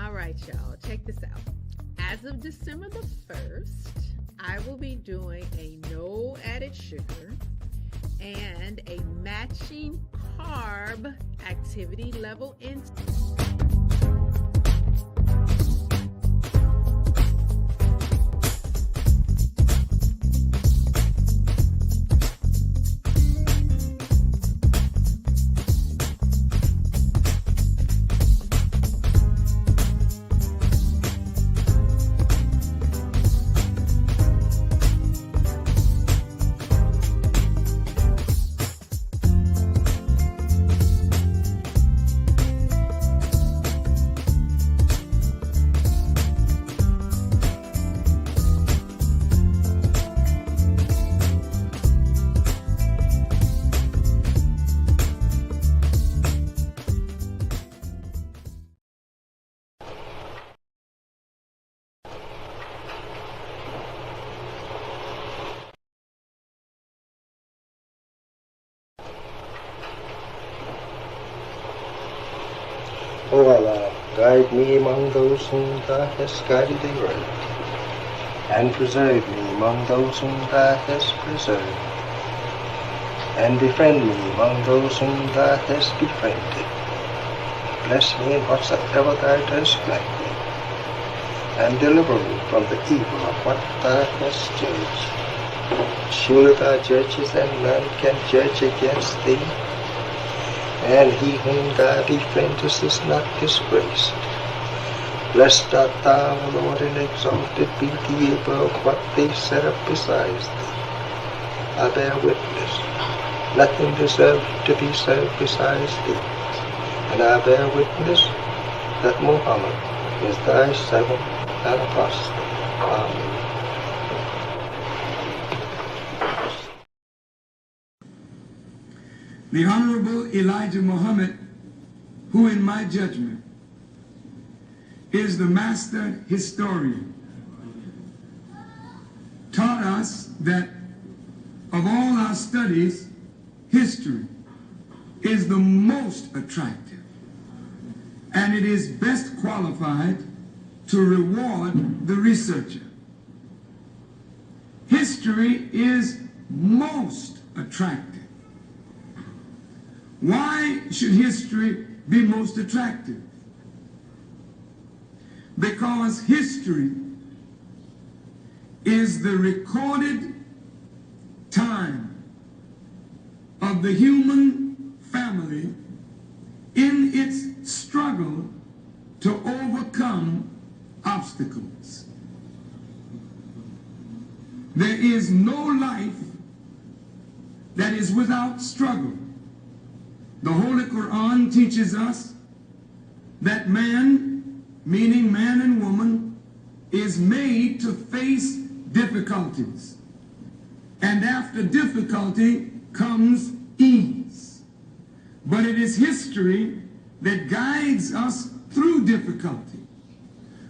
All right, y'all, check this out. As of December the 1st, I will be doing a no added sugar and a matching carb activity level intake. O Allah, guide me among those whom Thou hast guided aright, and preserve me among those whom Thou hast preserved, and befriend me among those whom Thou hast befriended. Bless me in whatsoever Thou dost grant me, and deliver me from the evil of what Thou hast judged. Surely Thou judges, and none can judge against Thee, and he whom Thou befriendest is not disgraced. Blessed art Thou, O Lord, and exalted be Thee above what they set up besides Thee. I bear witness, nothing deserves to be served besides Thee, and I bear witness that Muhammad is Thy servant and apostle. Amen. The Honorable Elijah Muhammad, who in my judgment is the master historian, taught us that of all our studies, history is the most attractive, and it is best qualified to reward the researcher. History is most attractive. Why should history be most attractive? Because history is the recorded time of the human family in its struggle to overcome obstacles. There is no life that is without struggle. The Holy Quran teaches us that man, meaning man and woman, is made to face difficulties. And after difficulty comes ease. But it is history that guides us through difficulty.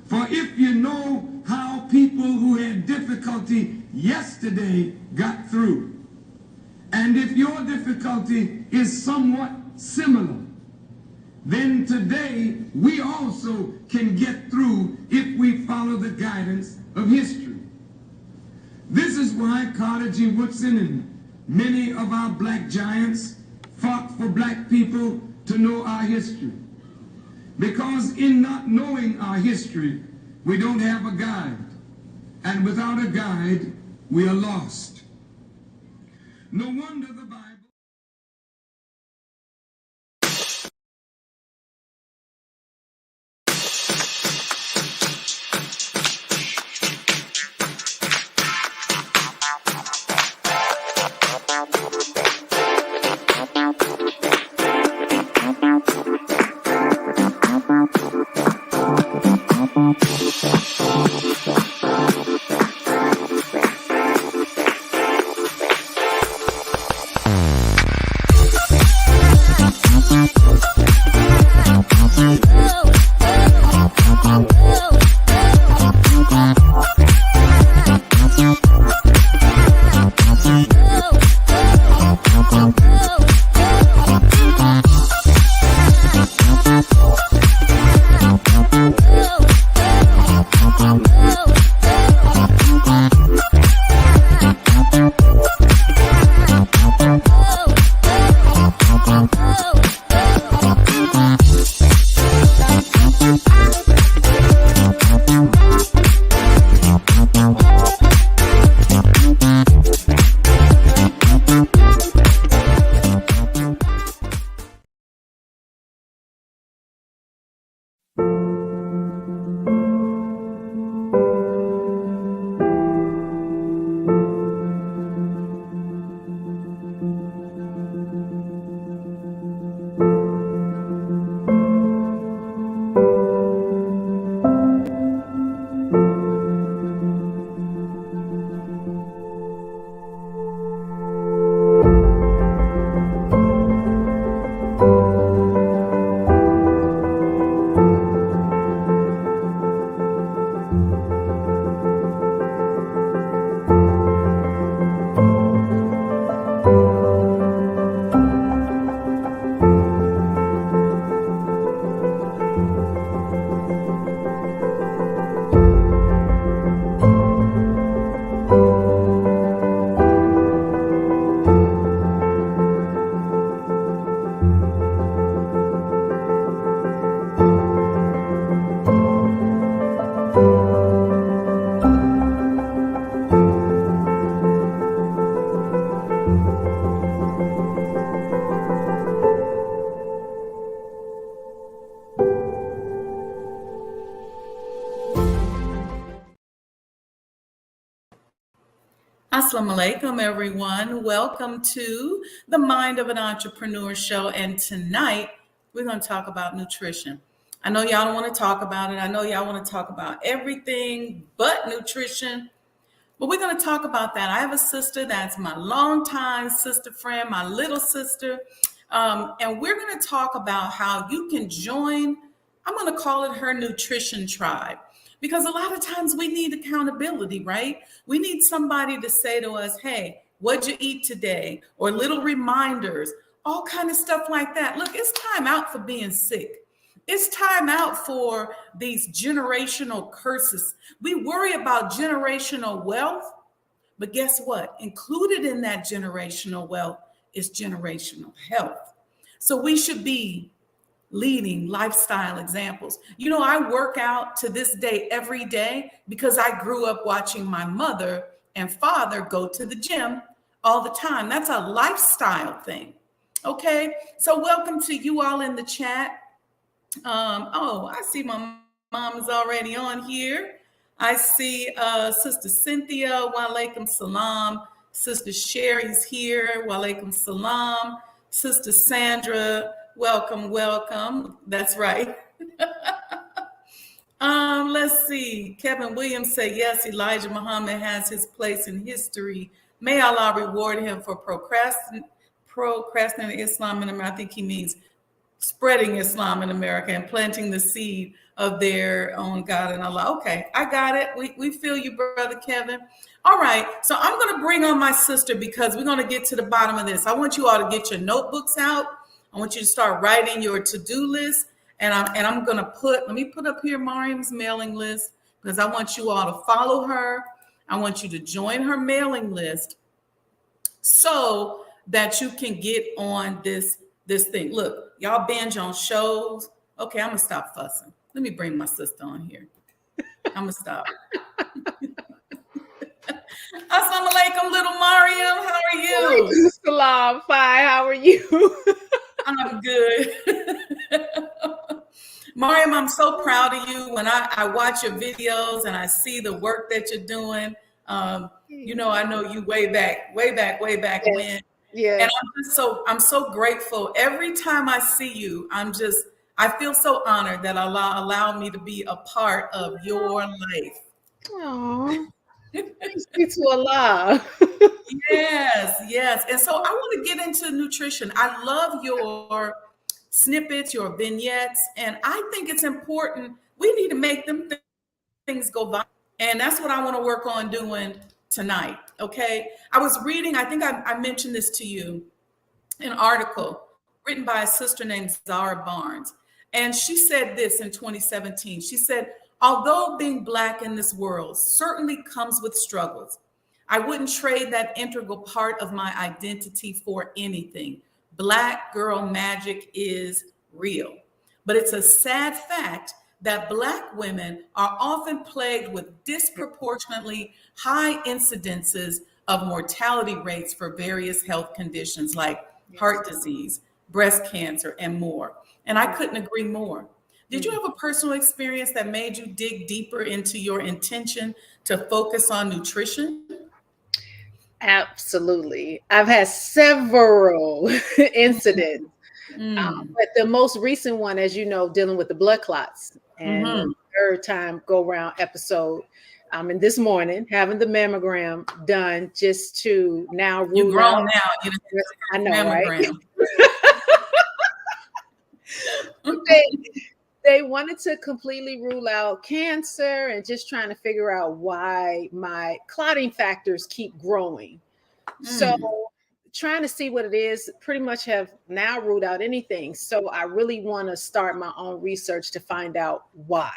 For if you know how people who had difficulty yesterday got through, and if your difficulty is somewhat similar, then today we also can get through if we follow the guidance of history. This is why Carter G. Woodson and many of our black giants fought for black people to know our history. Because in not knowing our history, we don't have a guide. And without a guide, we are lost. No wonder the Bible Assalamu alaikum, everyone. Welcome to the Mind of an Entrepreneur show. And tonight, we're going to talk about nutrition. I know y'all don't want to talk about it. I know y'all want to talk about everything but nutrition. But we're going to talk about that. I have a sister that's my longtime sister friend, my little sister. And we're going to talk about how you can join, I'm going to call it her nutrition tribe. Because a lot of times we need accountability, right? We need somebody to say to us, hey, what'd you eat today? Or little reminders, all kind of stuff like that. Look, it's time out for being sick. It's time out for these generational curses. We worry about generational wealth, but guess what? Included in that generational wealth is generational health. So we should be leading lifestyle examples. You know, I work out to this day every day because I grew up watching my mother and father go to the gym all the time. That's a lifestyle thing. Okay, so welcome to you all in the chat. I see my mom is already on here. I see Sister Cynthia, wa alaikum salam. Sister Sherry's here, wa alaikum salam. Sister Sandra, welcome. That's right. Let's see. Kevin Williams said, yes, Elijah Muhammad has his place in history. May Allah reward him for procrastinating Islam in America. I think he means spreading Islam in America and planting the seed of their own God and Allah. Okay, I got it. We feel you, Brother Kevin. All right, so I'm going to bring on my sister because we're going to get to the bottom of this. I want you all to get your notebooks out. I want you to start writing your to-do list. And I'm going to let me put up here Maryam's mailing list because I want you all to follow her. I want you to join her mailing list so that you can get on this thing. Look, y'all binge on shows. Okay, I'm going to stop fussing. Let me bring my sister on here. I'm going to stop. Assalamu alaikum, little Maryam. How are you? Salam. Fine. How are you? I'm good. Maryam, I'm so proud of you. When I watch your videos and I see the work that you're doing, you know, I know you way back Yes. when. Yeah. And I'm so grateful. Every time I see you, I feel so honored that Allah allowed me to be a part of your life. Aww. Thanks be to Allah. Yes. And so I want to get into nutrition. I love your snippets, your vignettes, and I think it's important. We need to make them things go viral. And that's what I want to work on doing tonight. Okay. I was reading, I think I mentioned this to you, an article written by a sister named Zara Barnes. And she said this in 2017. She said, although being Black in this world certainly comes with struggles, I wouldn't trade that integral part of my identity for anything. Black girl magic is real. But it's a sad fact that Black women are often plagued with disproportionately high incidences of mortality rates for various health conditions like heart disease, breast cancer, and more. And I couldn't agree more. Did you have a personal experience that made you dig deeper into your intention to focus on nutrition? Absolutely. I've had several incidents. But the most recent one, as you know, dealing with the blood clots and the third time go round episode. And this morning, having the mammogram done just to now rule You're grown out. now. You I know, mammogram. Right? They wanted to completely rule out cancer and just trying to figure out why my clotting factors keep growing. So trying to see what it is, pretty much have now ruled out anything. So I really want to start my own research to find out why.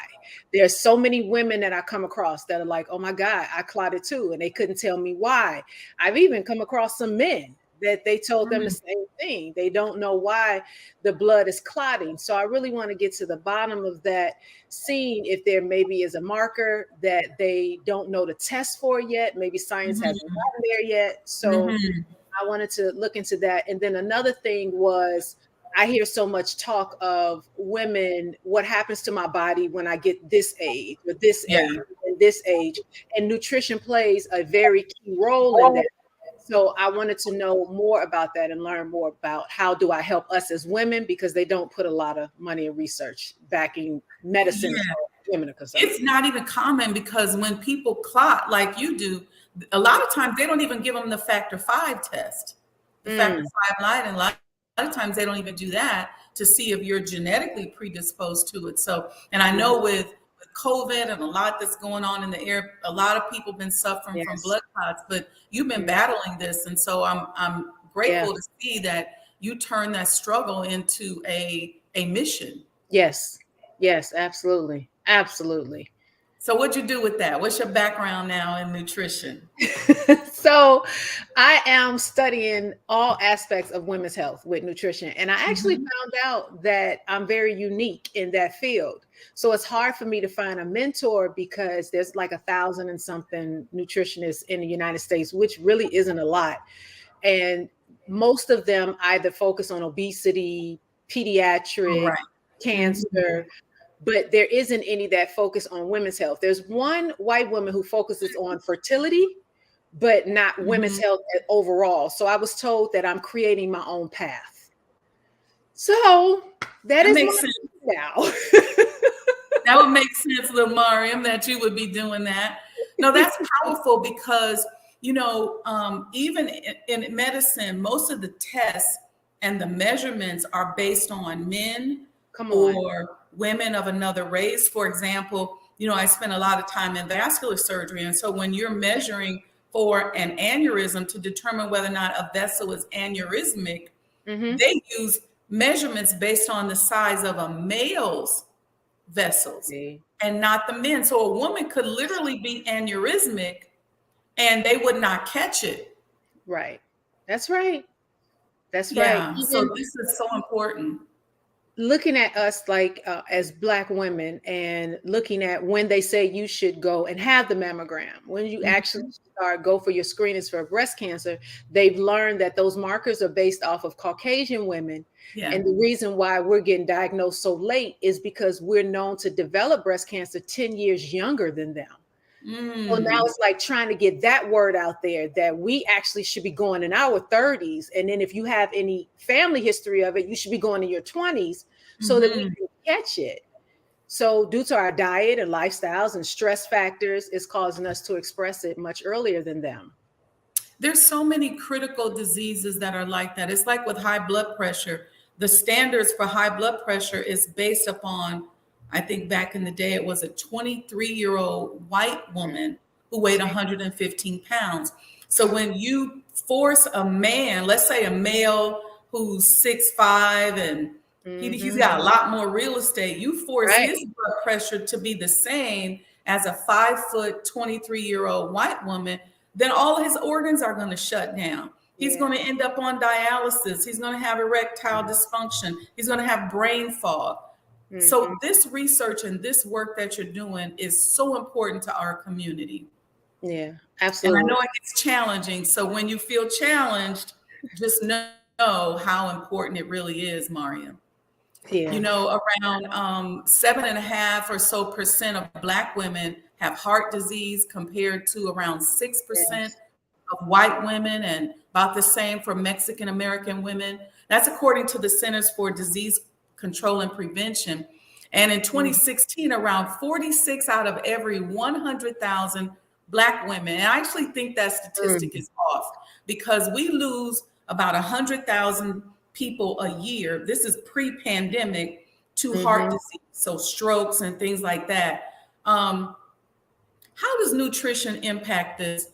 There's so many women that I come across that are like, oh my God, I clotted too. And they couldn't tell me why. I've even come across some men that they told them the same thing. They don't know why the blood is clotting. So I really want to get to the bottom of that, seeing if there maybe is a marker that they don't know to test for yet. Maybe science hasn't gotten there yet. So I wanted to look into that. And then another thing was, I hear so much talk of women, what happens to my body when I get this age or this age. And in this age, and nutrition plays a very key role in that. So I wanted to know more about that and learn more about how do I help us as women, because they don't put a lot of money and research backing medicine as women are concerned. It's not even common, because when people clot like you do, a lot of times they don't even give them the factor 5 test, the factor 5 line, and a lot of times they don't even do that to see if you're genetically predisposed to it. So, and I know with COVID and a lot that's going on in the air, a lot of people have been suffering from blood clots, but you've been battling this. And so I'm grateful to see that you turn that struggle into a mission. Yes, absolutely. Absolutely. So what'd you do with that? What's your background now in nutrition? So I am studying all aspects of women's health with nutrition. And I actually found out that I'm very unique in that field. So it's hard for me to find a mentor, because there's like 1,000 and something nutritionists in the United States, which really isn't a lot. And most of them either focus on obesity, pediatric, cancer, but there isn't any that focus on women's health. There's one white woman who focuses on fertility, but not women's health overall. So I was told that I'm creating my own path. So that makes sense now. That would make sense, little Maryam, that you would be doing that. No, that's powerful, because, you know, even in medicine, most of the tests and the measurements are based on men or women of another race. For example, you know, I spent a lot of time in vascular surgery. And so when you're measuring for an aneurysm to determine whether or not a vessel is aneurysmic, they use measurements based on the size of a male's vessels and not the men. So a woman could literally be aneurysmic and they would not catch it. Right. That's right. That's right. Even so this is so important. Looking at us like as Black women, and looking at when they say you should go and have the mammogram, when you actually go for your screenings for breast cancer, they've learned that those markers are based off of Caucasian women. And the reason why we're getting diagnosed so late is because we're known to develop breast cancer 10 years younger than them. So now it's like trying to get that word out there that we actually should be going in our 30s. And then if you have any family history of it, you should be going in your 20s so that we can catch it. So due to our diet and lifestyles and stress factors, it's causing us to express it much earlier than them. There's so many critical diseases that are like that. It's like with high blood pressure. The standards for high blood pressure is based upon, I think back in the day, it was a 23-year-old white woman who weighed 115 pounds. So when you force a man, let's say a male who's 6'5" and he's got a lot more real estate, you force his blood pressure to be the same as a 5 foot, 23-year-old white woman, then all of his organs are going to shut down. He's going to end up on dialysis. He's going to have erectile dysfunction. He's going to have brain fog. So this research and this work that you're doing is so important to our community. Yeah, absolutely. And I know it gets challenging. So when you feel challenged, just know how important it really is, Maryam. Yeah. You know, around 7.5% or so of Black women have heart disease compared to around 6% of white women, and about the same for Mexican American women. That's according to the Centers for Disease Control and Prevention. And in 2016, around 46 out of every 100,000 Black women, and I actually think that statistic is off, because we lose about 100,000 people a year. This is pre-pandemic to heart disease, so strokes and things like that. How does nutrition impact this,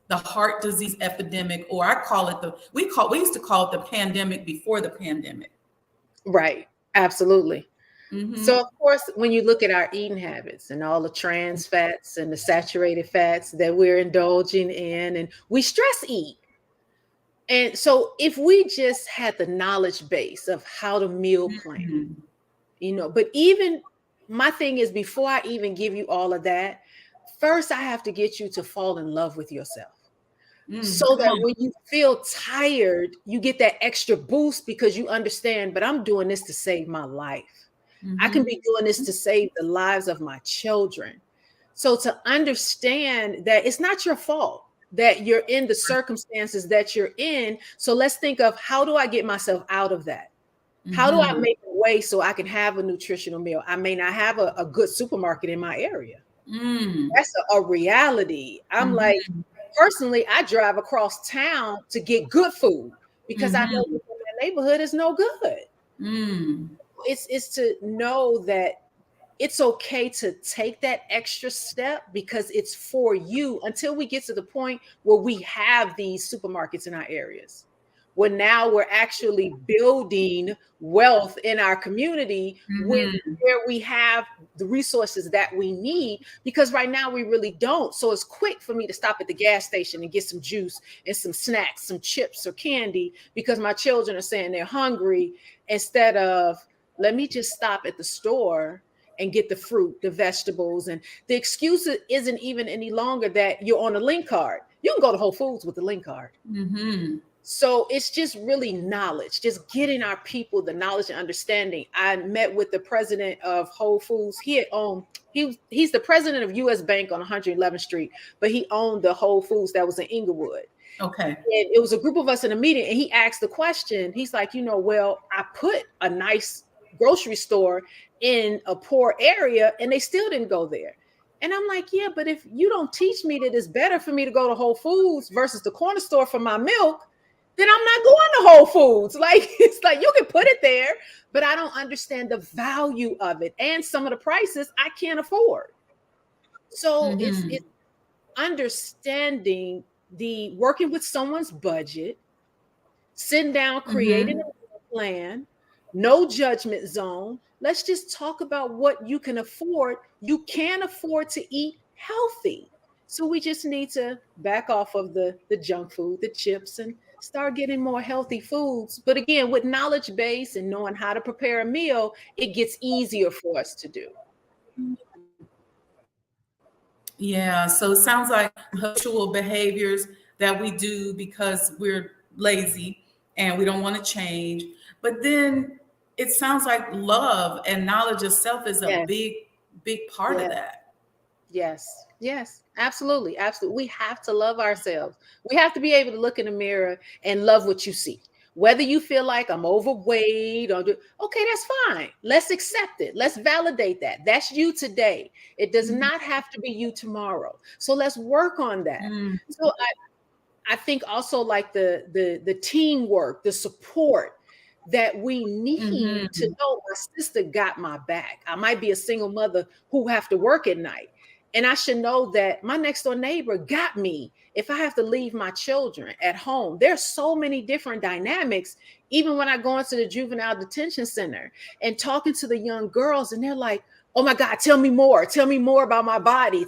the heart disease epidemic, or I call it we used to call it the pandemic before the pandemic. Right. Absolutely. So of course, when you look at our eating habits and all the trans fats and the saturated fats that we're indulging in, and we stress eat. And so if we just had the knowledge base of how to meal plan, you know, but even my thing is, before I even give you all of that, first I have to get you to fall in love with yourself. So that when you feel tired, you get that extra boost, because you understand, but I'm doing this to save my life. I can be doing this to save the lives of my children. So to understand that it's not your fault that you're in the circumstances that you're in. So let's think of, how do I get myself out of that? How do I make a way so I can have a nutritional meal? I may not have a good supermarket in my area. That's a reality. I'm like, personally, I drive across town to get good food because I know that my neighborhood is no good. It's to know that it's okay to take that extra step because it's for you, until we get to the point where we have these supermarkets in our areas. Well, now we're actually building wealth in our community where we have the resources that we need, because right now we really don't. So it's quick for me to stop at the gas station and get some juice and some snacks, some chips or candy, because my children are saying they're hungry, instead of, let me just stop at the store and get the fruit, the vegetables. And the excuse isn't even any longer that you're on a link card. You can go to Whole Foods with the link card. So it's just really knowledge, just getting our people the knowledge and understanding. I met with the president of Whole Foods. He's the president of US Bank on 111th Street, but he owned the Whole Foods that was in Inglewood. Okay. And it was a group of us in a meeting, and he asked the question. He's like, well, I put a nice grocery store in a poor area and they still didn't go there. And I'm like, yeah, but if you don't teach me that it's better for me to go to Whole Foods versus the corner store for my milk, then I'm not going to Whole Foods. Like, it's like, you can put it there, but I don't understand the value of it. And some of the prices I can't afford. So it's understanding the working with someone's budget, sitting down, creating a plan, no judgment zone. Let's just talk about what you can afford. You can afford to eat healthy. So we just need to back off of the junk food, the chips, and start getting more healthy foods. But again, with knowledge base and knowing how to prepare a meal, it gets easier for us to do. Yeah, so it sounds like habitual behaviors that we do because we're lazy and we don't want to change. But then it sounds like love and knowledge of self is a big part of that. Yes, absolutely. We have to love ourselves. We have to be able to look in the mirror and love what you see. Whether you feel like I'm overweight or okay, that's fine. Let's accept it. Let's validate that. That's you today. It does not have to be you tomorrow. So let's work on that. So I think also like the teamwork, the support that we need to know my sister got my back. I might be a single mother who have to work at night. And I should know that my next door neighbor got me if I have to leave my children at home. There's so many different dynamics, even when I go into the juvenile detention center and talking to the young girls, and they're like, oh my God, tell me more about my body.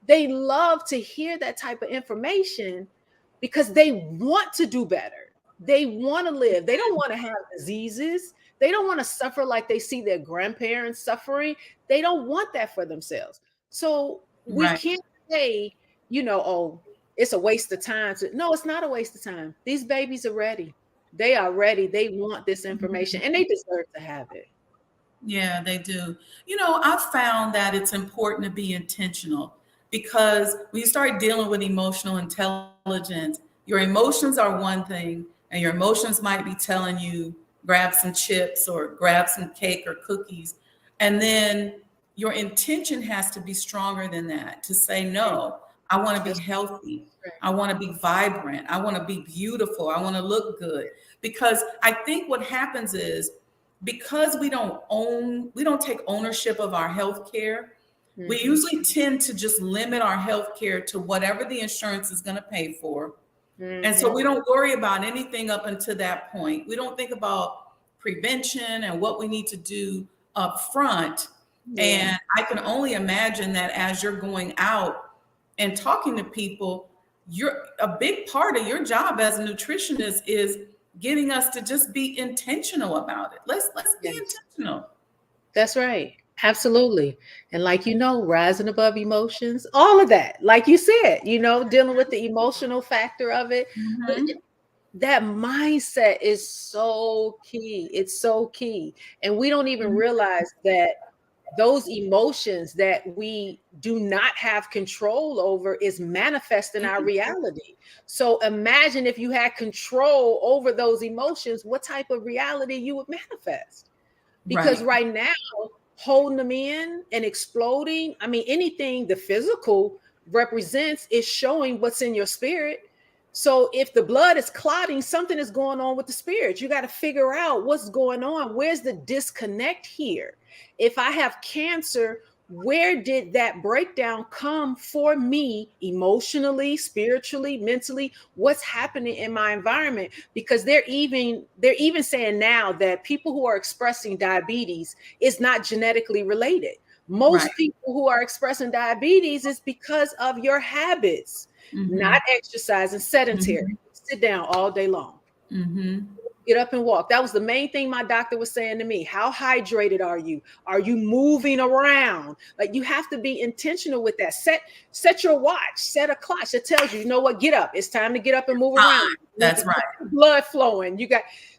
They love to hear that type of information because they want to do better. They want to live. They don't want to have diseases. They don't want to suffer like they see their grandparents suffering. They don't want that for themselves. So we can't say, oh, it's a waste of time. No, it's not a waste of time. These babies are ready. They are ready. They want this information and they deserve to have it. Yeah, they do. I've found that it's important to be intentional, because when you start dealing with emotional intelligence, your emotions are one thing, and your emotions might be telling you, grab some chips or grab some cake or cookies. And then your intention has to be stronger than that, to say, no, I want to be healthy. I want to be vibrant. I want to be beautiful. I want to look good. Because I think what happens is, because we don't take ownership of our health care, we usually tend to just limit our health care to whatever the insurance is going to pay for. And so we don't worry about anything up until that point. We don't think about prevention and what we need to do up front. And I can only imagine that as you're going out and talking to people, a big part of your job as a nutritionist is getting us to just be intentional about it. Let's be intentional. That's right. Absolutely. And rising above emotions, all of that, like you said, dealing with the emotional factor of it. That mindset is so key. It's so key. And we don't even realize that those emotions that we do not have control over is manifesting our reality. So imagine if you had control over those emotions, what type of reality you would manifest. Because right now, holding them in and exploding, I mean, anything the physical represents is showing what's in your spirit. So if the blood is clotting, something is going on with the spirit. You got to figure out what's going on. Where's the disconnect here? If I have cancer, where did that breakdown come for me emotionally, spiritually, mentally? What's happening in my environment? Because they're even saying now that people who are expressing diabetes is not genetically related. Most people who are expressing diabetes is because of your habits. Not exercising, sedentary. Sit down all day long. Get up and walk. That was the main thing my doctor was saying to me. How hydrated are you? Are you moving around? Like, you have to be intentional with that. Set your watch, set a clock that tells you, you know what, get up. It's time to get up and move around. That's right. Blood flowing.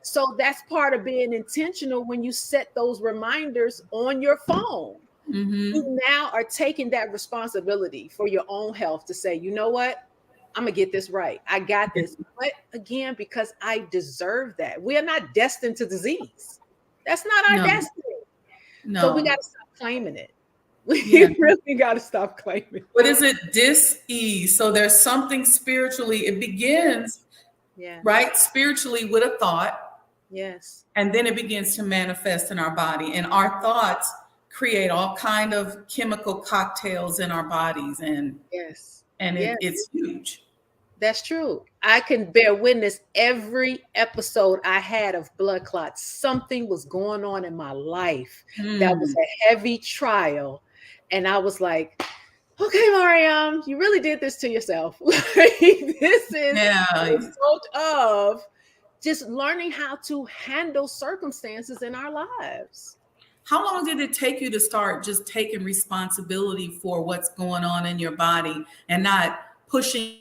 So that's part of being intentional when you set those reminders on your phone. You now are taking that responsibility for your own health to say, you know what? I'm going to get this right. I got this. But again, because I deserve that. We are not destined to disease. That's not our destiny. So we got to stop claiming it. We really got to stop claiming it. What is it? Dis-ease. So there's something spiritually, it begins, right? Spiritually with a thought. Yes. And then it begins to manifest in our body. And our thoughts create all kind of chemical cocktails in our bodies. And it's huge. That's true. I can bear witness. Every episode I had of blood clots, something was going on in my life that was a heavy trial. And I was like, okay, Maryam, you really did this to yourself. This is a result of just learning how to handle circumstances in our lives. How long did it take you to start just taking responsibility for what's going on in your body and not pushing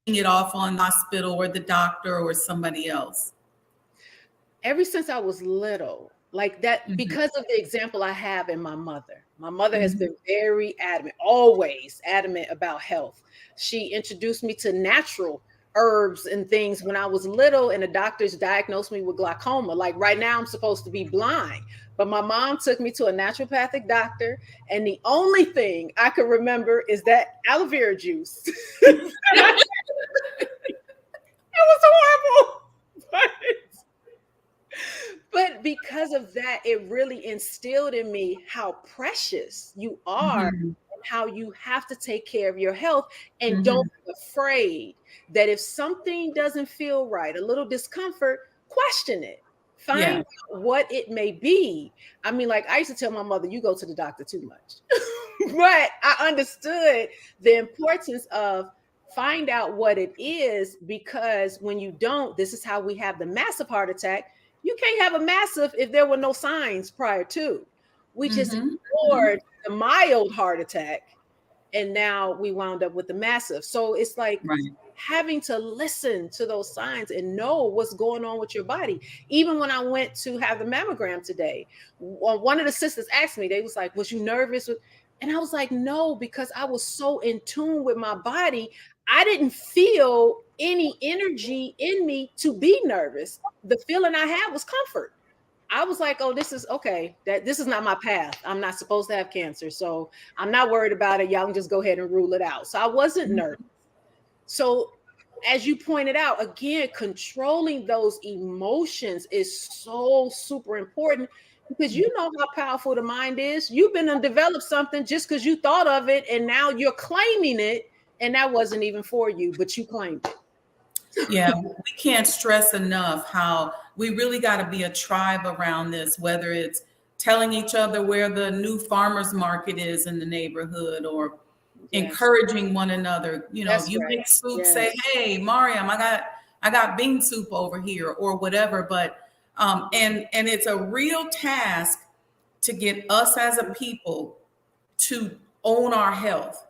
it off on the hospital or the doctor or somebody else? Ever since I was little, like that, because of the example I have in my mother. My mother has been very adamant, always adamant about health. She introduced me to natural herbs and things when I was little, and the doctors diagnosed me with glaucoma. Like right now, I'm supposed to be blind. But my mom took me to a naturopathic doctor, and the only thing I could remember is that aloe vera juice. It was horrible. But because of that, it really instilled in me how precious you are and how you have to take care of your health. And don't be afraid that if something doesn't feel right, a little discomfort, question it. Find out what it may be. I mean, like I used to tell my mother, you go to the doctor too much. But I understood the importance of find out what it is, because when you don't, this is how we have the massive heart attack. You can't have a massive if there were no signs prior to. We just ignored the mild heart attack, and now we wound up with the massive. So it's like having to listen to those signs and know what's going on with your body. Even when I went to have the mammogram today, one of the sisters asked me, they was like, was you nervous? And I was like, no, because I was so in tune with my body. I didn't feel any energy in me to be nervous. The feeling I had was comfort. I was like, oh, this is okay. This is not my path. I'm not supposed to have cancer. So I'm not worried about it. Y'all can just go ahead and rule it out. So I wasn't nervous. So as you pointed out, again, controlling those emotions is so super important, because you know how powerful the mind is. You've been and developed something just because you thought of it, and now you're claiming it, and that wasn't even for you, but you claimed it. Yeah, we can't stress enough how we really got to be a tribe around this, whether it's telling each other where the new farmer's market is in the neighborhood, or encouraging one another. You know, That's you right. make soup, say, hey, Maryam, I got bean soup over here, or whatever. But and it's a real task to get us as a people to own our health.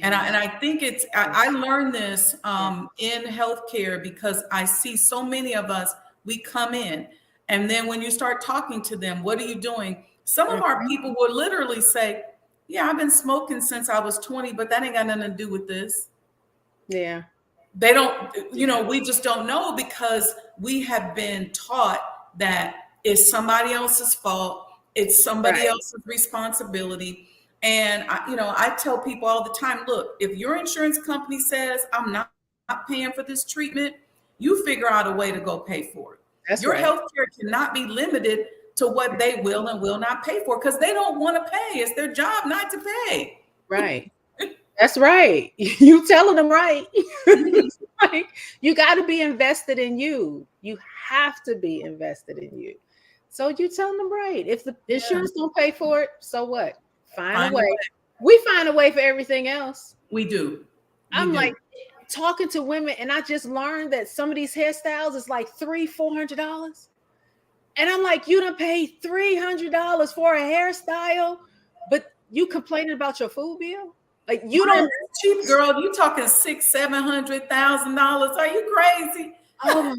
And I think I learned this in healthcare, because I see so many of us, we come in And then when you start talking to them, what are you doing? Some of our people will literally say, yeah, I've been smoking since I was 20, but that ain't got nothing to do with this. Yeah. They don't, we just don't know, because we have been taught that it's somebody else's fault. It's somebody else's responsibility. And I tell people all the time, look, if your insurance company says I'm not paying for this treatment, you figure out a way to go pay for it. That's your right. healthcare cannot be limited to what they will and will not pay for, because they don't want to pay. It's their job not to pay. Right. That's right. You telling them right. Like, you got to be invested in you. You have to be invested in you. So you telling them right. If the insurance don't pay for it, so what? Find a way. We find a way for everything else. We do. I'm like talking to women, and I just learned that some of these hairstyles is like $300-$400. And I'm like, you done paid $300 for a hairstyle, but you complaining about your food bill? Like, you don't cheap, girl. You talking $600,000-$700,000? Are you crazy? Oh my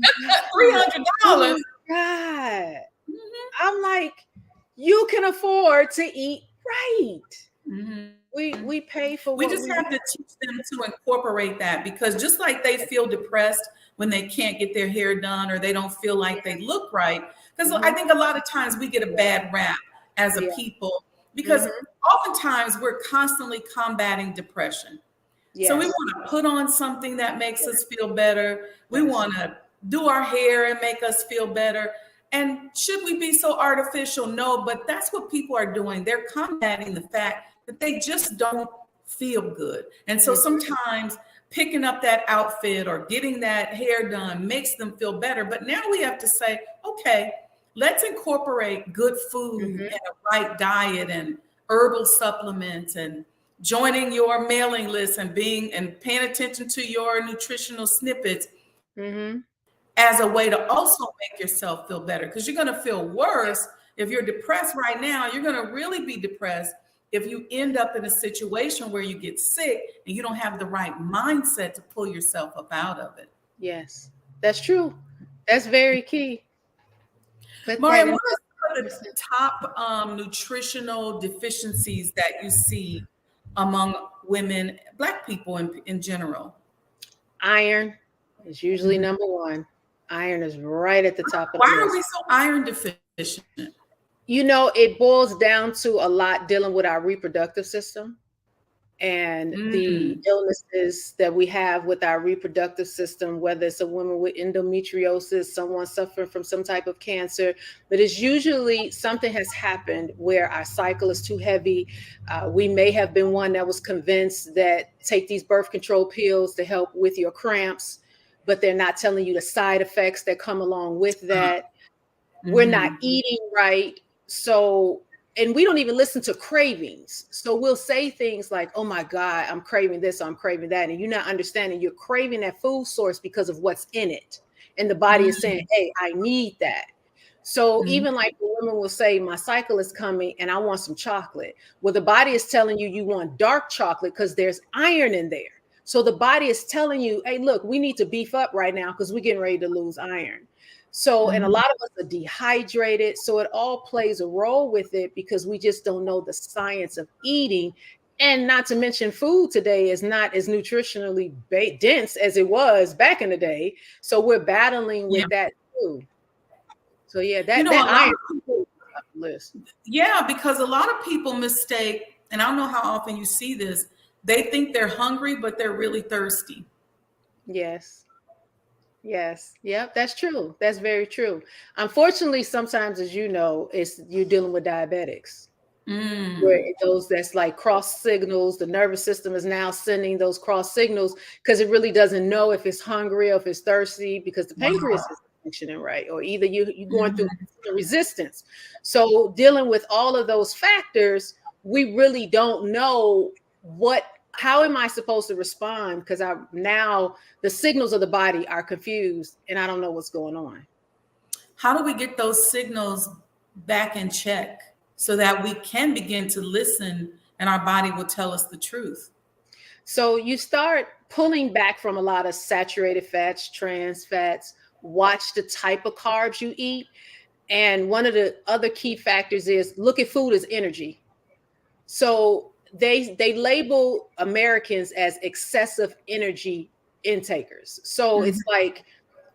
$300. Oh my God. I'm like, you can afford to eat right. We pay for we what just have to teach them to incorporate that, because just like they feel depressed when they can't get their hair done or they don't feel like they look right, because I think a lot of times we get a bad rap as a people, because oftentimes we're constantly combating depression. So we want to put on something that makes us feel better. We want to do our hair and make us feel better. And should we be so artificial? No, but that's what people are doing. They're combating the fact that they just don't feel good. And so sometimes picking up that outfit or getting that hair done makes them feel better. But now we have to say, okay, let's incorporate good food and a right diet and herbal supplements and joining your mailing list and paying attention to your nutritional snippets as a way to also make yourself feel better. Because you're going to feel worse if you're depressed right now. You're going to really be depressed if you end up in a situation where you get sick and you don't have the right mindset to pull yourself up out of it. Yes, that's true. That's very key. But Maryam, what are some of the top nutritional deficiencies that you see among women, Black people in general? Iron is usually number one. Iron is right at the top of the list. Why are we so iron deficient? It boils down to a lot dealing with our reproductive system and the illnesses that we have with our reproductive system, whether it's a woman with endometriosis, someone suffering from some type of cancer, but it's usually something has happened where our cycle is too heavy. We may have been one that was convinced that take these birth control pills to help with your cramps, but they're not telling you the side effects that come along with that. We're not eating right. And we don't even listen to cravings. So we'll say things like, oh my God, I'm craving this, I'm craving that. And you're not understanding you're craving that food source because of what's in it. And the body is saying, hey, I need that. So even like the women will say, my cycle is coming and I want some chocolate. Well, the body is telling you you want dark chocolate because there's iron in there. So the body is telling you, hey, look, we need to beef up right now because we're getting ready to lose iron. So, and a lot of us are dehydrated. So it all plays a role with it because we just don't know the science of eating. And not to mention food today is not as nutritionally dense as it was back in the day. So we're battling with that too. So yeah, that iron list. Yeah, because a lot of people mistake, and I don't know how often you see this, they think they're hungry, but they're really thirsty. Yes. Yes. Yep. That's true. That's very true. Unfortunately, sometimes, as you know, you're dealing with diabetics. Where that's like cross signals. The nervous system is now sending those cross signals because it really doesn't know if it's hungry or if it's thirsty because the pancreas isn't functioning right, or either you're going through resistance. So dealing with all of those factors, we really don't know how am I supposed to respond? Because now the signals of the body are confused and I don't know what's going on. How do we get those signals back in check so that we can begin to listen and our body will tell us the truth? So you start pulling back from a lot of saturated fats, trans fats, watch the type of carbs you eat. And one of the other key factors is look at food as energy. So they label Americans as excessive energy intakers. So it's like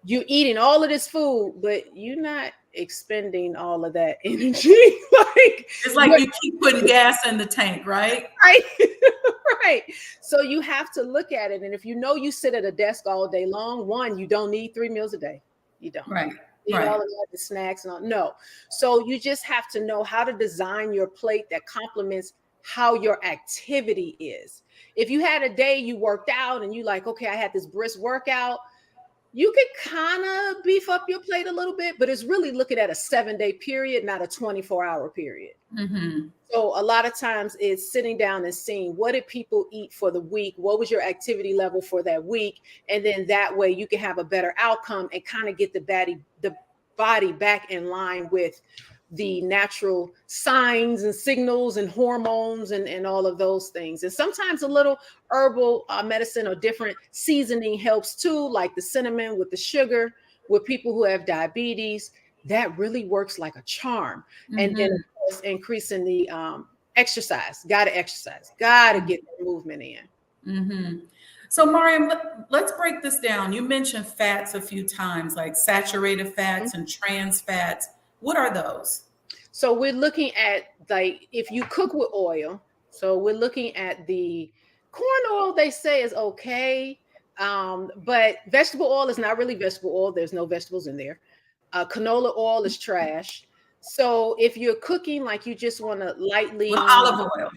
you eating all of this food, but you're not expending all of that energy. Like it's like you keep putting gas in the tank, right? Right. Right. So you have to look at it. And if you know you sit at a desk all day long, one, you don't need 3 meals a day. You don't. Right. Eat all of that, the snacks and all. No. So you just have to know how to design your plate that complements how your activity is. If you had a day you worked out and you like, okay, I had this brisk workout, you could kind of beef up your plate a little bit, but it's really looking at a 7-day period, not a 24-hour period. So a lot of times it's sitting down and seeing what did people eat for the week? What was your activity level for that week? And then that way you can have a better outcome and kind of get the body back in line with the natural signs and signals and hormones and all of those things. And sometimes a little herbal medicine or different seasoning helps too, like the cinnamon with the sugar with people who have diabetes. That really works like a charm. And then of course, increasing the exercise. Gotta exercise. Gotta get the movement in. So Maryam, let's break this down. You mentioned fats a few times, like saturated fats and trans fats. What are those? So we're looking at, like, if you cook with oil, so we're looking at the corn oil, they say is okay. But vegetable oil is not really vegetable oil. There's no vegetables in there. Canola oil is trash. So if you're cooking, like you just want to lightly. With olive oil.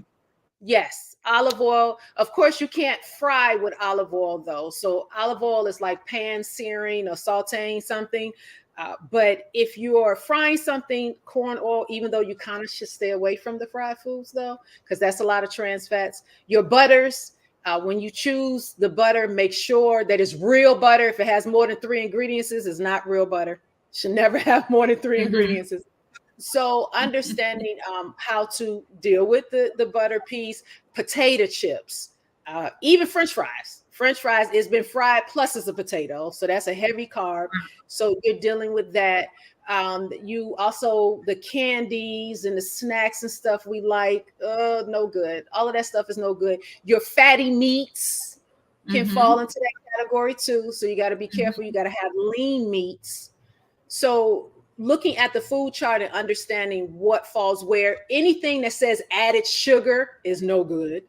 Yes, olive oil. Of course, you can't fry with olive oil though. So olive oil is like pan searing or sauteing something. But if you're frying something, corn oil, even though you kind of should stay away from the fried foods though, because that's a lot of trans fats. Your butters, when you choose the butter, make sure that it's real butter. If it has more than 3 ingredients, it's not real butter. Should never have more than 3 ingredients. So understanding how to deal with the butter piece, potato chips, even French fries. French fries has been fried plus it's a potato. So that's a heavy carb. So you're dealing with that. You also, the candies and the snacks and stuff we like, no good. All of that stuff is no good. Your fatty meats can fall into that category too. So you got to be careful. You got to have lean meats. So looking at the food chart and understanding what falls where, anything that says added sugar is no good.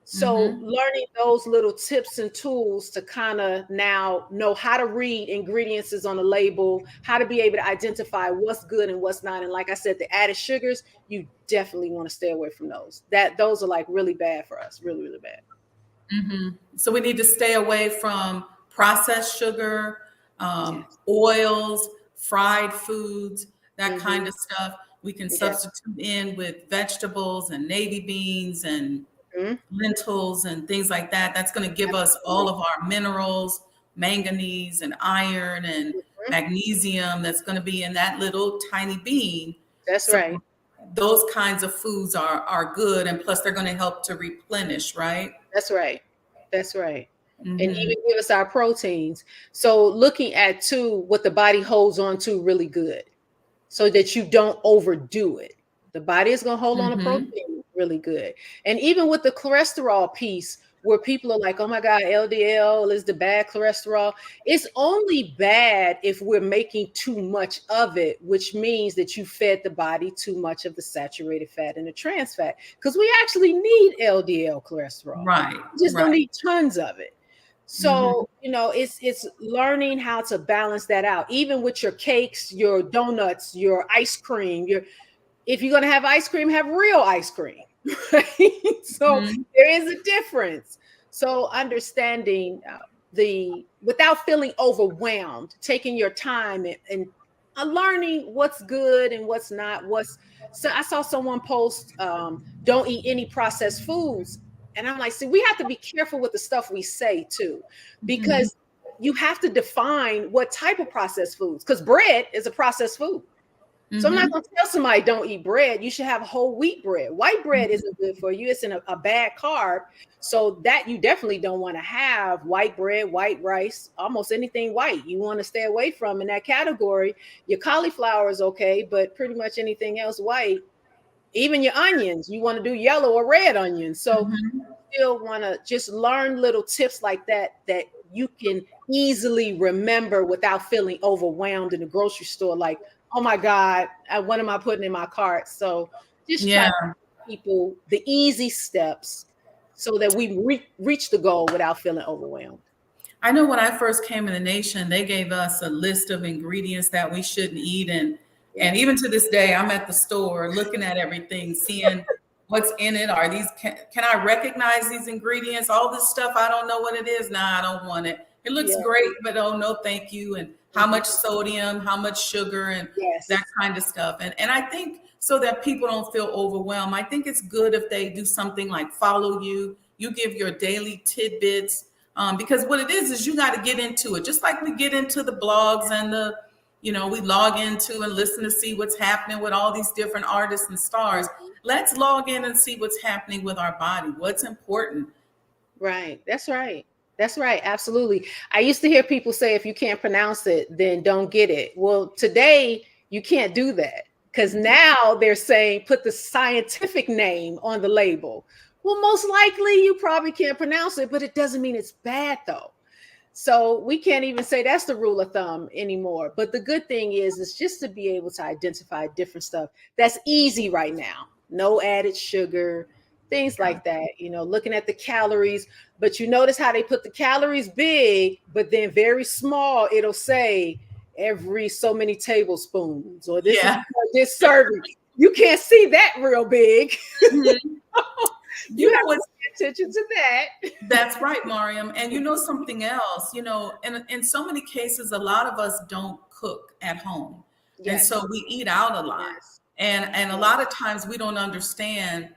So learning those little tips and tools to kind of now know how to read ingredients on a label, how to be able to identify what's good and what's not. And like I said, the added sugars, you definitely want to stay away from those. Those are like really bad for us, really, really bad. So we need to stay away from processed sugar, oils, fried foods, that kind of stuff. We can substitute in with vegetables and navy beans and lentils and things like that. That's going to give us all of our minerals, manganese and iron and magnesium that's going to be in that little tiny bean. That's right. Those kinds of foods are good, and plus they're going to help to replenish, right? That's right. That's right. And even give us our proteins. So looking at too what the body holds on to really good, so that you don't overdo it. The body is going to hold on to protein really good. And even with the cholesterol piece, where people are like, oh my God, LDL is the bad cholesterol. It's only bad if we're making too much of it, which means that you fed the body too much of the saturated fat and the trans fat, because we actually need LDL cholesterol. Right. We just don't need tons of it. So, you know, it's learning how to balance that out, even with your cakes, your donuts, your ice cream. If you're going to have ice cream, have real ice cream. Right? So there is a difference. So understanding without feeling overwhelmed, taking your time and learning what's good and what's not. So I saw someone post, don't eat any processed foods. And I'm like, see, we have to be careful with the stuff we say too, because you have to define what type of processed foods, because bread is a processed food. So I'm not going to tell somebody don't eat bread. You should have whole wheat bread. White bread isn't good for you. It's a bad carb. So that you definitely don't want to have white bread, white rice, almost anything white. You want to stay away from in that category. Your cauliflower is okay, but pretty much anything else white, even your onions, you want to do yellow or red onions. So you still want to just learn little tips like that you can easily remember without feeling overwhelmed in the grocery store. Like, oh my God, what am I putting in my cart? So just try to give people the easy steps so that we reach the goal without feeling overwhelmed. I know when I first came in the nation, they gave us a list of ingredients that we shouldn't eat. And even to this day, I'm at the store looking at everything, seeing what's in it. Are these, can I recognize these ingredients? All this stuff, I don't know what it is. Nah, I don't want it. It looks great, but oh no, thank you. And how much sodium, how much sugar, and that kind of stuff. And I think so that people don't feel overwhelmed, I think it's good if they do something like follow you. You give your daily tidbits, because what it is you got to get into it. Just like we get into the blogs and the, we log into and listen to see what's happening with all these different artists and stars. Let's log in and see what's happening with our body. What's important. Right. That's right. That's right. Absolutely. I used to hear people say, if you can't pronounce it, then don't get it. Well, today you can't do that because now they're saying put the scientific name on the label. Well, most likely you probably can't pronounce it, but it doesn't mean it's bad though. So we can't even say that's the rule of thumb anymore. But the good thing is just to be able to identify different stuff that's easy right now. No added sugar, things like that, looking at the calories. But you notice how they put the calories big, but then very small, it'll say every so many tablespoons or this is this serving. You can't see that real big. You have to pay attention to that. That's right, Maryam. And something else, in so many cases, a lot of us don't cook at home. And so we eat out a lot. And a lot of times we don't understand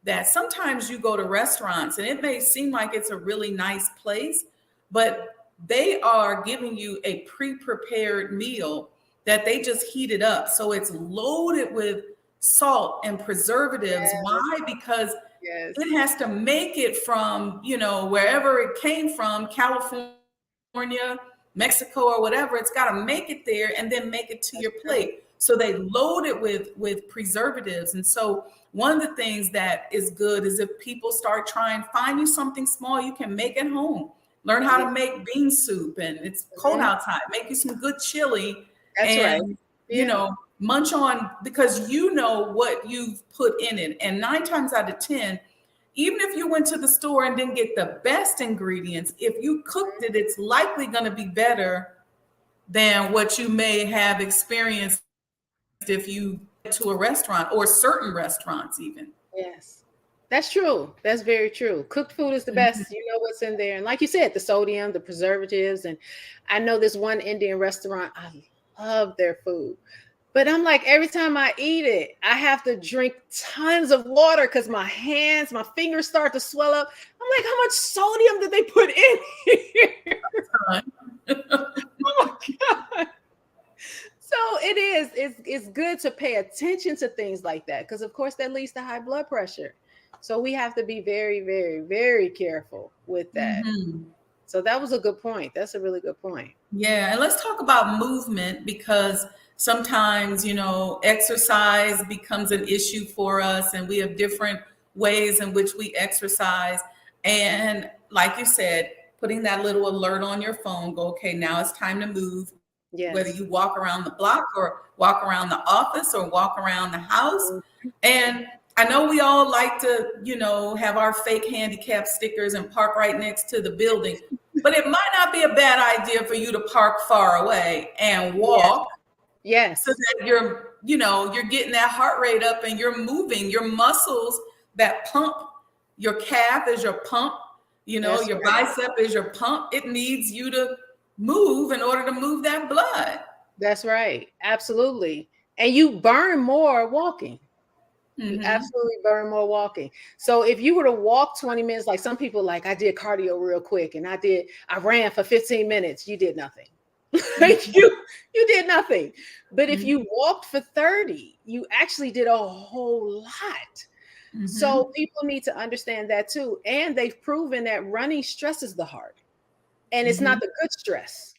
that sometimes you go to restaurants and it may seem like it's a really nice place, but they are giving you a pre-prepared meal that they just heated up. So it's loaded with salt and preservatives. Why? Because it has to make it from, wherever it came from, California, Mexico, or whatever. It's got to make it there and then make it to your plate. So they load it with preservatives. And so one of the things that is good is if people start find you something small you can make at home. Learn how to make bean soup, and it's cold outside. Make you some good chili. That's right. Munch on, because what you've put in it. And 9 times out of 10, even if you went to the store and didn't get the best ingredients, if you cooked it, it's likely going to be better than what you may have experienced if you went to a restaurant or certain restaurants even. Yes, that's true. That's very true. Cooked food is the best. You know what's in there. And like you said, the sodium, the preservatives. And I know this one Indian restaurant, I love their food. But I'm like, every time I eat it, I have to drink tons of water because my fingers start to swell up. I'm like, how much sodium did they put in here? Oh my God. So it is. It's good to pay attention to things like that because, of course, that leads to high blood pressure. So we have to be very, very, very careful with that. So that was a good point. That's a really good point. Yeah. And let's talk about movement because sometimes, exercise becomes an issue for us and we have different ways in which we exercise. And like you said, putting that little alert on your phone, go, okay, now it's time to move. Yes. Whether you walk around the block or walk around the office or walk around the house. And I know we all like to, have our fake handicap stickers and park right next to the building, but it might not be a bad idea for you to park far away and walk. Yes. So that you're getting that heart rate up and you're moving your muscles that pump. Your calf is your pump, your bicep is your pump. It needs you to move in order to move that blood. That's right. Absolutely. And you burn more walking. You absolutely burn more walking. So if you were to walk 20 minutes, like some people, like I did cardio real quick and I ran for 15 minutes, you did nothing. Like you did nothing. But if you walked for 30, you actually did a whole lot. So people need to understand that too. And they've proven that running stresses the heart. And it's not the good stress.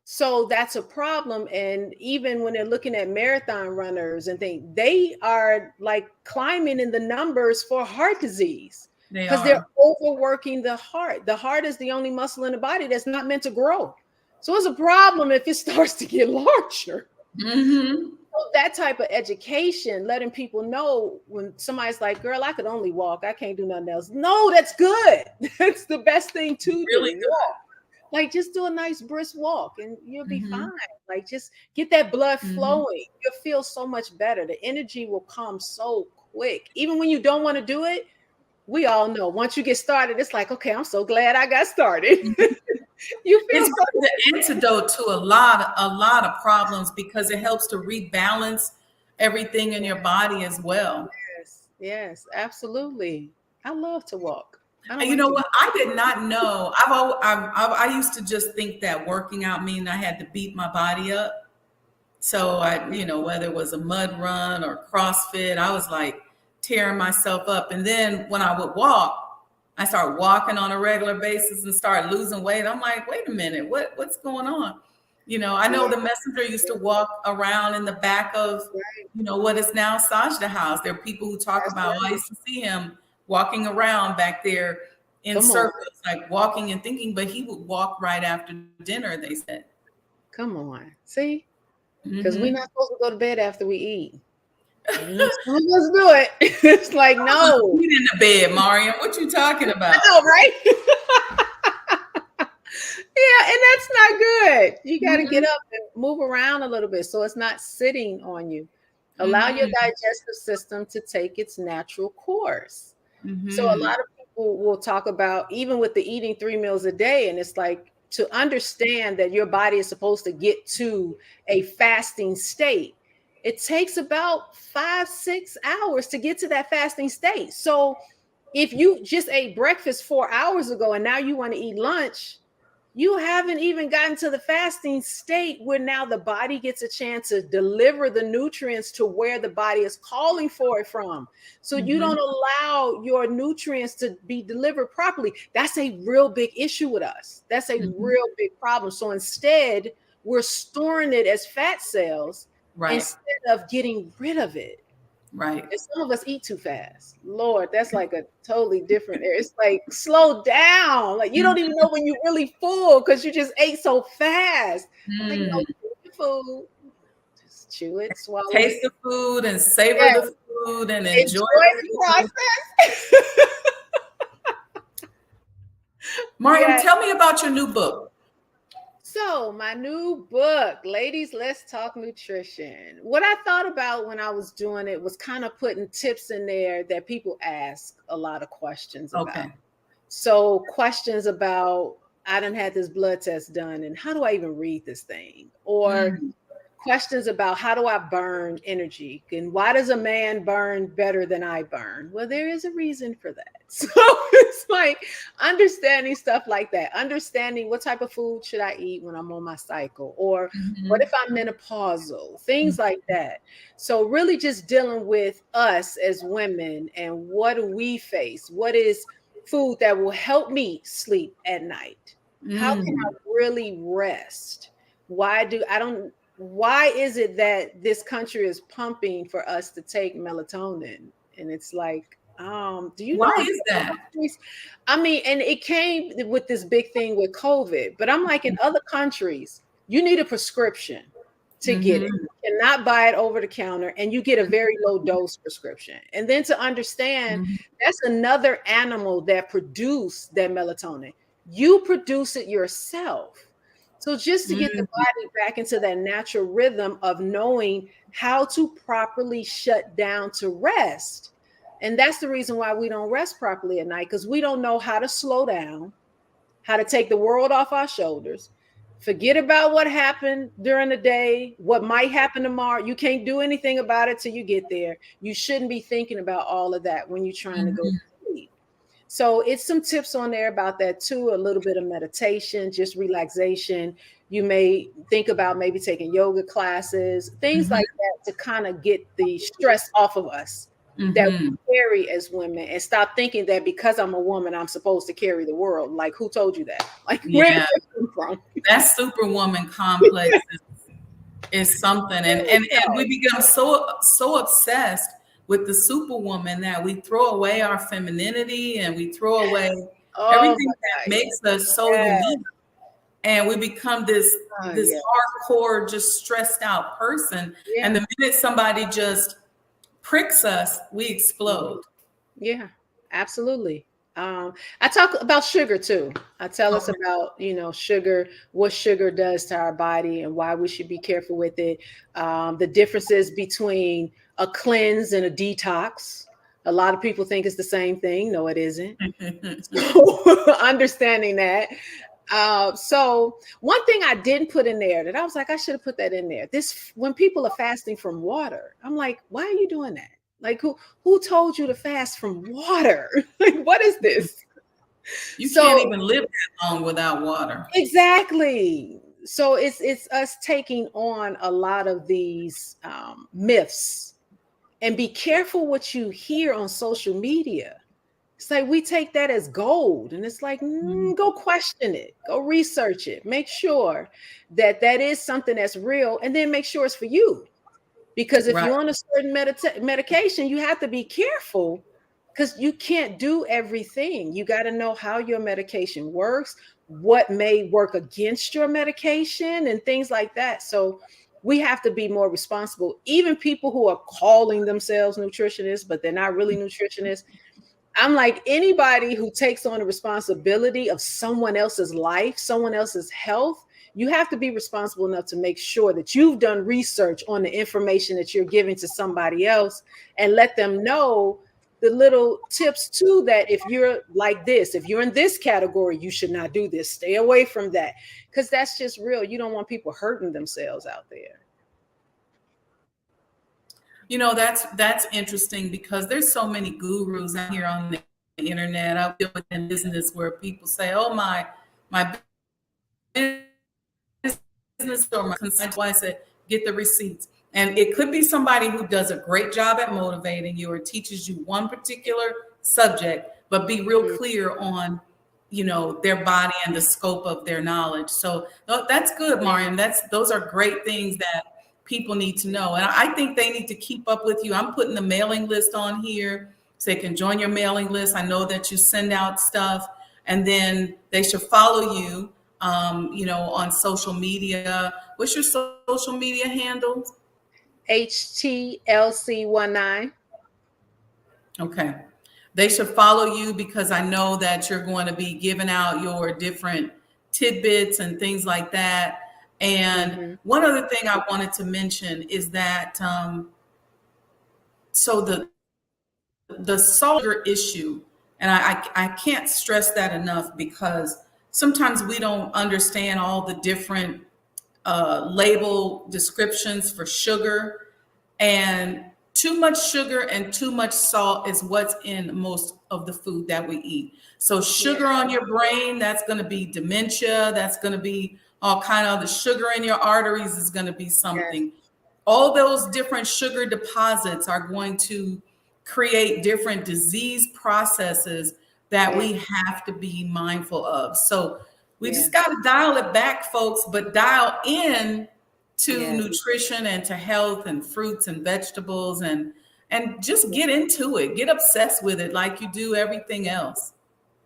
So that's a problem. And even when they're looking at marathon runners and things, they are like climbing in the numbers for heart disease because they're overworking the heart. The heart is the only muscle in the body that's not meant to grow. So it's a problem if it starts to get larger. So that type of education, letting people know when somebody's like, girl, I could only walk. I can't do nothing else. No, that's good. That's the best thing to really do. Walk. Like just do a nice brisk walk and you'll be fine. Like just get that blood flowing. You'll feel so much better. The energy will come so quick. Even when you don't want to do it, we all know once you get started, it's like, okay, I'm so glad I got started. You feel it's the antidote to a lot of problems because it helps to rebalance everything in your body as well. Yes, absolutely. I love to walk. You know what? I did not know. I used to just think that working out mean I had to beat my body up. So whether it was a mud run or CrossFit, I was like tearing myself up. And then when I would walk, I started walking on a regular basis and started losing weight. I'm like, wait a minute, what's going on? I know the messenger used to walk around in the back of, what is now Sajdah House. There are people who talk about, I used to see him walking around back there in circles, like walking and thinking, but he would walk right after dinner, they said. Come on. See? Because we're not supposed to go to bed after we eat. Let's do it. It's like, no. Eat in the bed, Maryam. What you talking about? I know, right? Yeah, and that's not good. You got to get up and move around a little bit so it's not sitting on you. Allow your digestive system to take its natural course. So a lot of people will talk about, even with the eating 3 meals a day, and it's like to understand that your body is supposed to get to a fasting state. It takes about 5-6 hours to get to that fasting state. So if you just ate breakfast 4 hours ago and now you want to eat lunch, you haven't even gotten to the fasting state where now the body gets a chance to deliver the nutrients to where the body is calling for it from. So you don't allow your nutrients to be delivered properly. That's a real big issue with us. That's a real big problem. So instead, we're storing it as fat cells instead of getting rid of it. Right. And some of us eat too fast. Lord, that's like a totally different area. It's like slow down. Like you don't even know when you're really full because you just ate so fast. Like, no, food. Just chew it, swallow Taste it. the food and savor the food and enjoy the process. Maryam, tell me about your new book. So my new book, Ladies, Let's Talk Nutrition. What I thought about when I was doing it was kind of putting tips in there that people ask a lot of questions about. Okay. So questions about, I done had this blood test done and how do I even read this thing? Or questions about how do I burn energy? And why does a man burn better than I burn? Well, there is a reason for that. So it's like understanding stuff like that, understanding what type of food should I eat when I'm on my cycle, or what if I'm menopausal, things like that. So really just dealing with us as women and what do we face? What is food that will help me sleep at night? How can I really rest? Why is it that this country is pumping for us to take melatonin? And it's like, do you know why is that? I mean, and it came with this big thing with COVID, but I'm like, in other countries, you need a prescription to get it. You cannot buy it over the counter, and you get a very low dose prescription. And then to understand that's another animal that produced that melatonin. You produce it yourself. So just to get the body back into that natural rhythm of knowing how to properly shut down to rest. And that's the reason why we don't rest properly at night, because we don't know how to slow down, how to take the world off our shoulders, forget about what happened during the day, what might happen tomorrow. You can't do anything about it till you get there. You shouldn't be thinking about all of that when you're trying to go to sleep. So it's some tips on there about that too, a little bit of meditation, just relaxation. You may think about maybe taking yoga classes, things like that, to kind of get the stress off of us that we carry as women, and stop thinking that because I'm a woman, I'm supposed to carry the world. Like, who told you that? Like, where did that come from? That superwoman complex is something. And we become so obsessed with the superwoman that we throw away our femininity, and we throw away everything that makes us so unique. And we become this hardcore, just stressed out person. And the minute somebody just pricks us, we explode. Yeah, absolutely. I talk about sugar too. I tell us about, sugar, what sugar does to our body and why we should be careful with it. The differences between a cleanse and a detox. A lot of people think it's the same thing. No, it isn't. So, understanding that. So one thing I didn't put in there that I was like, I should have put that in there. When people are fasting from water, I'm like, why are you doing that? Like, who told you to fast from water? Like, what is this? You can't even live that long without water. Exactly. So it's us taking on a lot of these myths, and be careful what you hear on social media. It's like we take that as gold, and it's like, go question it, go research it, make sure that is something that's real, and then make sure it's for you. Because if you're on a certain medication, you have to be careful, because you can't do everything. You got to know how your medication works, what may work against your medication, and things like that. So we have to be more responsible. Even people who are calling themselves nutritionists, but they're not really nutritionists. I'm like, anybody who takes on the responsibility of someone else's life, someone else's health, you have to be responsible enough to make sure that you've done research on the information that you're giving to somebody else, and let them know the little tips too, that if you're like this, if you're in this category, you should not do this. Stay away from that, because that's just real. You don't want people hurting themselves out there. That's interesting, because there's so many gurus out here on the internet. I feel in business where people say, oh, my business or my consultant, I said, get the receipts. And it could be somebody who does a great job at motivating you or teaches you one particular subject, but be real clear on, their body and the scope of their knowledge. So that's good, Maryam. Those are great things that people need to know. And I think they need to keep up with you. I'm putting the mailing list on here so they can join your mailing list. I know that you send out stuff, and then they should follow you, on social media. What's your social media handle? HTLC19. Okay. They should follow you, because I know that you're going to be giving out your different tidbits and things like that. And one other thing I wanted to mention is that, so the salt issue, and I can't stress that enough, because sometimes we don't understand all the different label descriptions for sugar, and too much sugar and too much salt is what's in most of the food that we eat. So sugar on your brain, that's going to be dementia. That's going to be all kind of, the sugar in your arteries is going to be something. All those different sugar deposits are going to create different disease processes that we have to be mindful of. So we just got to dial it back, folks, but dial in to nutrition and to health and fruits and vegetables, and just get into it. Get obsessed with it like you do everything else.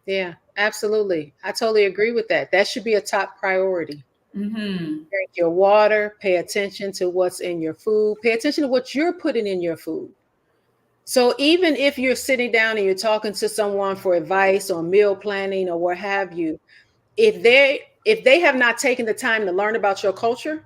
Yeah, absolutely. I totally agree with that. That should be a top priority. Drink your water, pay attention to what's in your food, pay attention to what you're putting in your food. So even if you're sitting down and you're talking to someone for advice on meal planning or what have you, if they have not taken the time to learn about your culture,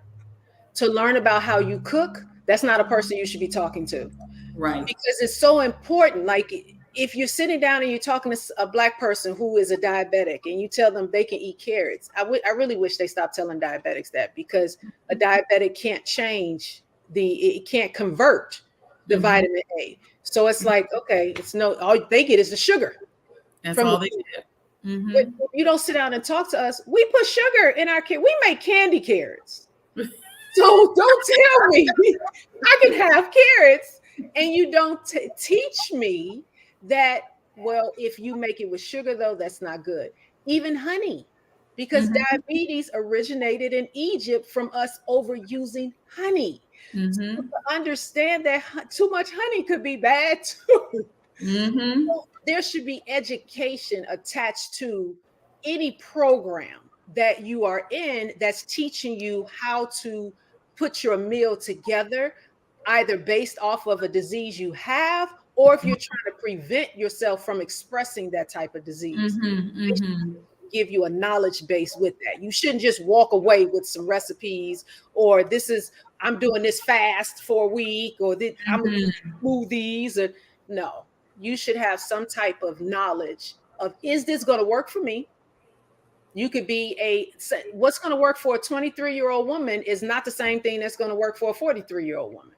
to learn about how you cook, that's not a person you should be talking to. Right. Because it's so important. Like, if you're sitting down and you're talking to a Black person who is a diabetic, and you tell them they can eat carrots, I really wish they stopped telling diabetics that, because a diabetic can't change it can't convert the vitamin A. So it's like, okay, all they get is the sugar. That's all they get. But you don't sit down and talk to us. We put sugar in our we make candy carrots. So don't tell me I can have carrots and you don't teach me that, well, if you make it with sugar, though, that's not good. Even honey, because diabetes originated in Egypt from us overusing honey. So to understand that too much honey could be bad too. So there should be education attached to any program that you are in that's teaching you how to put your meal together, either based off of a disease you have, or if you're trying to prevent yourself from expressing that type of disease. Give you a knowledge base with that. You shouldn't just walk away with some recipes, or I'm doing this fast for a week, or I'm doing smoothies. Or no, you should have some type of knowledge of, is this going to work for me? You could be what's going to work for a 23-year-old woman is not the same thing that's going to work for a 43-year-old woman.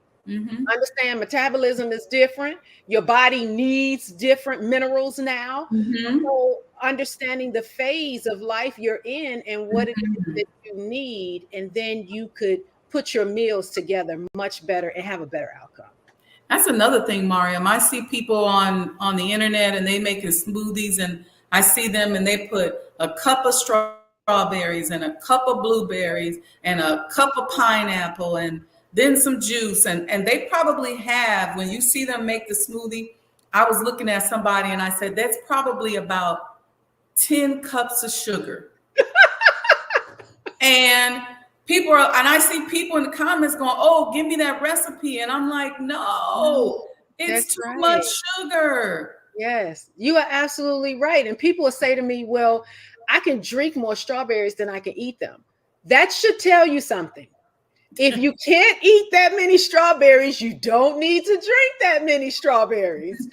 Understand metabolism is different. Your body needs different minerals now. So understanding the phase of life you're in and what it is that you need, and then you could put your meals together much better and have a better outcome. That's another thing, Maryam. I see people on the internet and they making smoothies, and I see them and they put a cup of strawberries and a cup of blueberries and a cup of pineapple and then some juice. And they probably have, when you see them make the smoothie, I was looking at somebody and I said, that's probably about 10 cups of sugar. And I see people in the comments going, oh, give me that recipe. And I'm like, no, it's too much sugar. Yes, you are absolutely right. And people will say to me, well, I can drink more strawberries than I can eat them. That should tell you something. If you can't eat that many strawberries, you don't need to drink that many strawberries.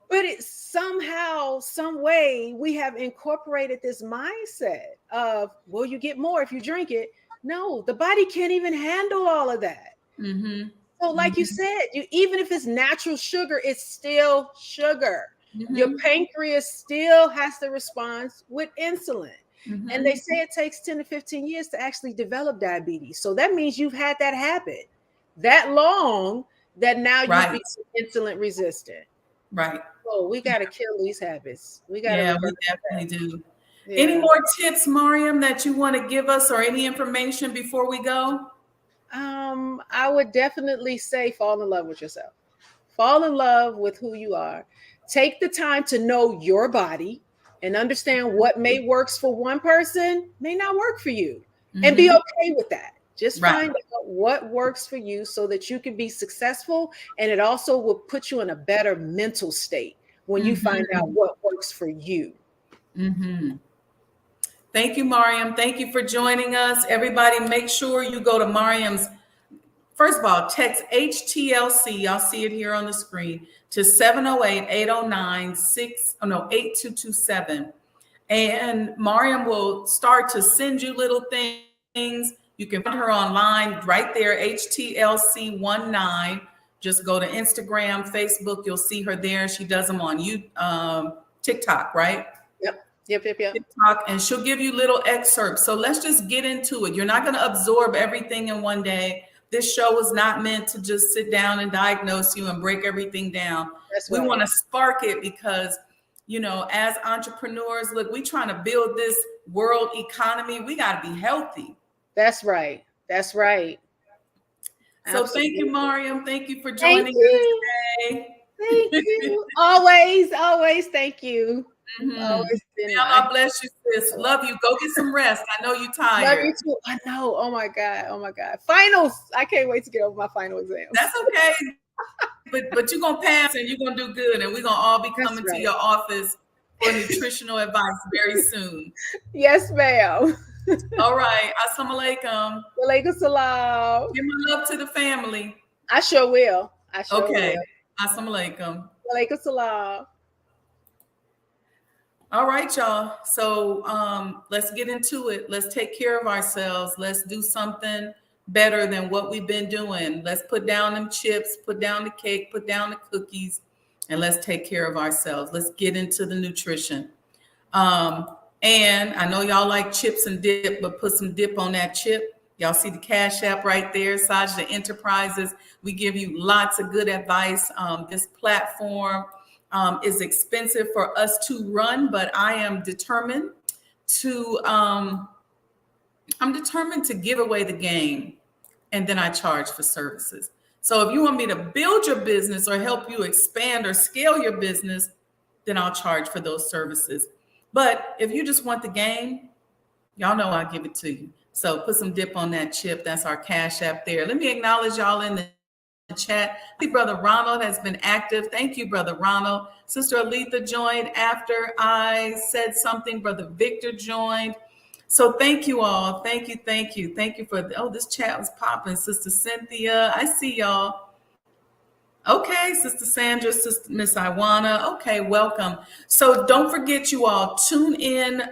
But it's somehow, some way, we have incorporated this mindset of, well, you get more if you drink it. No, the body can't even handle all of that. So like you said, even if it's natural sugar, it's still sugar. Your pancreas still has to respond with insulin. And they say it takes 10 to 15 years to actually develop diabetes. So that means you've had that habit that long that now you become insulin resistant. Right. So we got to kill these habits. We definitely do. Yeah. Any more tips, Maryam, that you want to give us, or any information before we go? I would definitely say fall in love with yourself. Fall in love with who you are. Take the time to know your body and understand what may works for one person may not work for you, and be okay with that. Just find out what works for you so that you can be successful. And it also will put you in a better mental state when you find out what works for you. Thank you, Maryam. Thank you for joining us. Everybody, make sure you go to Maryam's. First of all, text HTLC, y'all see it here on the screen, to 708-809-8227. And Maryam will start to send you little things. You can find her online right there, HTLC19. Just go to Instagram, Facebook, you'll see her there. She does them on TikTok, right? Yep. TikTok, and she'll give you little excerpts. So let's just get into it. You're not going to absorb everything in one day. This show is not meant to just sit down and diagnose you and break everything down. We want to spark it because, as entrepreneurs, look, we're trying to build this world economy. We got to be healthy. That's right. So Absolutely. Thank you, Maryam. Thank you for joining us today. Thank you. Always thank you. God bless you, sis. Love you. Go get some rest. I know you're tired. Love you too. I know. Oh my God. Finals. I can't wait to get over my final exams. That's okay. but you're gonna pass and you're gonna do good, and we're gonna all be coming to your office for nutritional advice very soon. Yes, ma'am. All right. Assalamu alaikum. Walaikum salam. Give my love to the family. I sure will. Okay. Assalamu alaikum. Walaikum salam. All right, y'all. So let's get into it. Let's take care of ourselves. Let's do something better than what we've been doing. Let's put down them chips, put down the cake, put down the cookies, and let's take care of ourselves. Let's get into the nutrition. And I know y'all like chips and dip, but put some dip on that chip. Y'all see the Cash App right there, Sajdah Enterprises. We give you lots of good advice. This platform is expensive for us to run, but I am determined to give away the game, and then I charge for services. So if you want me to build your business or help you expand or scale your business, then I'll charge for those services. But if you just want the game, y'all know I'll give it to you. So put some dip on that chip. That's our Cash App there. Let me acknowledge y'all in the chat. Brother Ronald has been active. Thank you, Brother Ronald. Sister Aletha joined after I said something. Brother Victor joined. So thank you all. Thank you. Thank you. Thank you for, this chat was popping. Sister Cynthia, I see y'all. Okay, Sister Sandra, Sister Miss Iwana. Okay, welcome. So don't forget, you all, tune in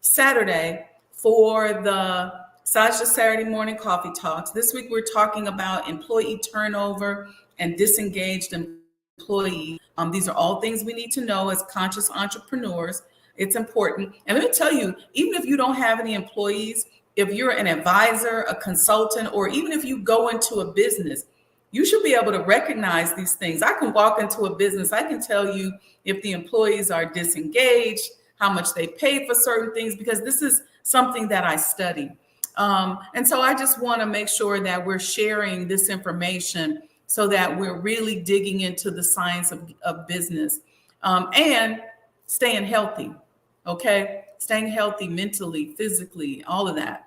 Saturday for the Sajdah Saturday Morning Coffee Talks. This week we're talking about employee turnover and disengaged employees. These are all things we need to know as conscious entrepreneurs. It's important. And let me tell you, even if you don't have any employees, if you're an advisor, a consultant, or even if you go into a business, you should be able to recognize these things. I can walk into a business. I can tell you if the employees are disengaged, how much they paid for certain things, because this is something that I study. And so I just want to make sure that we're sharing this information so that we're really digging into the science of business and staying healthy. Okay. Staying healthy mentally, physically, all of that.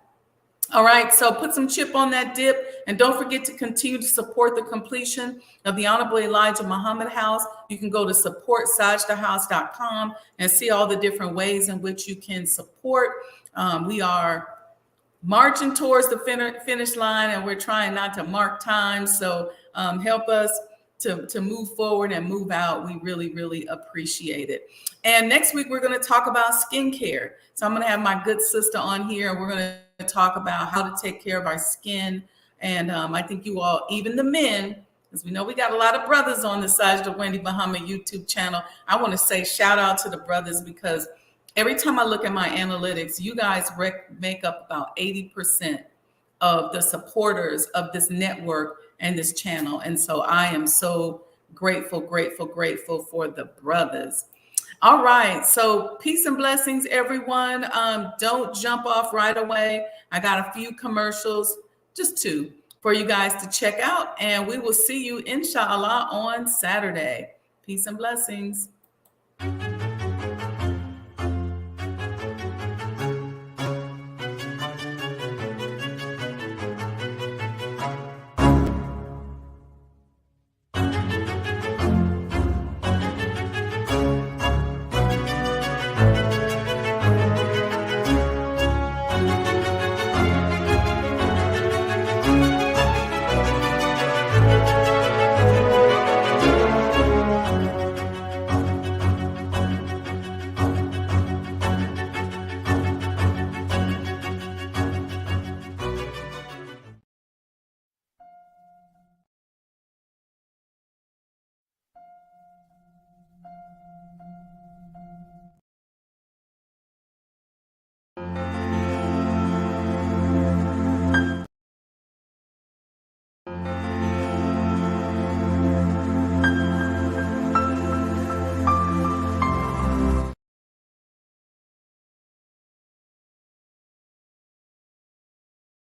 All right, so put some chip on that dip, and don't forget to continue to support the completion of the Honorable Elijah Muhammad House. You can go to supportsajdahhouse.com and see all the different ways in which you can support. We are marching towards the finish line, and we're trying not to mark time. So help us to move forward and move out. We really, really appreciate it. And next week, we're going to talk about skincare. So I'm going to have my good sister on here, and we're going to talk about how to take care of our skin. And I think you all, even the men, because we know we got a lot of brothers on the Sajdah Wendy Muhammad YouTube channel. I want to say shout out to the brothers, because every time I look at my analytics, you guys make up about 80% of the supporters of this network and this channel. And so I am so grateful for the brothers. All right. So peace and blessings, everyone. Don't jump off right away. I got a few commercials, just 2, for you guys to check out. And we will see you, inshallah, on Saturday. Peace and blessings.